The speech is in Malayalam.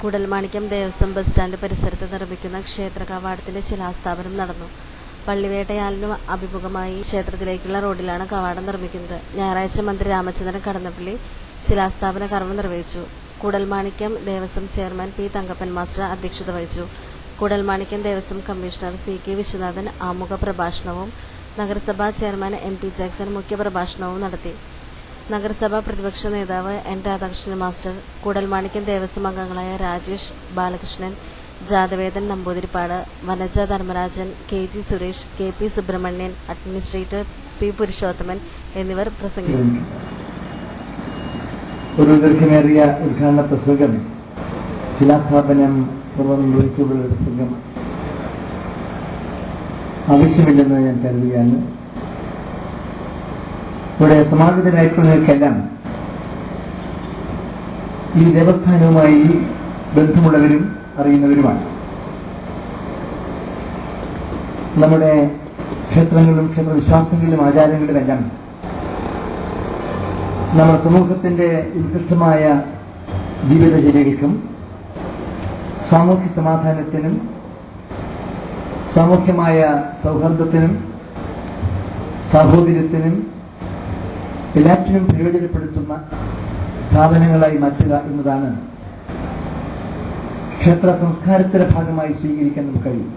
കൂടൽമാണിക്യം ദേവസ്വം ബസ് സ്റ്റാൻഡ് പരിസരത്ത് നിർമ്മിക്കുന്ന ക്ഷേത്ര കവാടത്തിന്റെ ശിലാസ്ഥാപനം നടന്നു. പള്ളിവേട്ടയാലിനു അഭിമുഖമായി ക്ഷേത്രത്തിലേക്കുള്ള റോഡിലാണ് കവാടം നിർമ്മിക്കുന്നത്. ഞായറാഴ്ച മന്ത്രി രാമചന്ദ്രൻ കടന്നപ്പള്ളി ശിലാസ്ഥാപന കർമ്മം നിർവഹിച്ചു. Koodalmanikyam Devaswom chairman P Thankappan master അധ്യക്ഷത വഹിച്ചു. കൂടൽമാണിക്യം ദേവസ്വം കമ്മീഷണർ CK വിശ്വനാഥൻ ആമുഖ പ്രഭാഷണവും നഗരസഭാ ചെയർമാൻ MP ജാക്സൺ മുഖ്യപ്രഭാഷണവും നടത്തി. നഗരസഭാ പ്രതിപക്ഷ നേതാവ് N രാധാകൃഷ്ണൻ മാസ്റ്റർ, കൂടൽമാണിക്യം ദേവസ്വം അംഗങ്ങളായ Rajesh Balakrishnan, Jathavedan Namboothiripad, Vanaja Dharmarajan, KG Suresh, KP Subramanian, administrator P Purushothaman എന്നിവർ പ്രസംഗിച്ചു. ഒരു ദീർഘമേറിയ ഉദ്ഘാടന പ്രസംഗം, ശിലാസ്ഥാപനം നിർവഹിച്ചുള്ള പ്രസംഗം ആവശ്യമില്ലെന്ന് ഞാൻ കരുതുകയാണ്. ഇവിടെ സമാഗതരായിട്ടുള്ളവർക്കെല്ലാം ഈ ദേവസ്ഥാനവുമായി ബന്ധമുള്ളവരും അറിയുന്നവരുമാണ്. നമ്മുടെ ക്ഷേത്രങ്ങളിലും ക്ഷേത്രവിശ്വാസങ്ങളിലും ആചാരങ്ങളിലുമെല്ലാം നമ്മുടെ സമൂഹത്തിന്റെ ഉത്കൃഷ്ടമായ ജീവിതചര്യകൾക്കും സാമൂഹ്യ സമാധാനത്തിനും സാമൂഹ്യമായ സൗഹാർദ്ദത്തിനും സാഹോദര്യത്തിനും എല്ലാറ്റിനും പ്രയോജനപ്പെടുത്തുന്ന സ്ഥാപനങ്ങളായി മാറ്റുക എന്നതാണ് ക്ഷേത്ര സംസ്കാരത്തിന്റെ ഭാഗമായി സ്വീകരിക്കാൻ നമുക്ക് കഴിയും.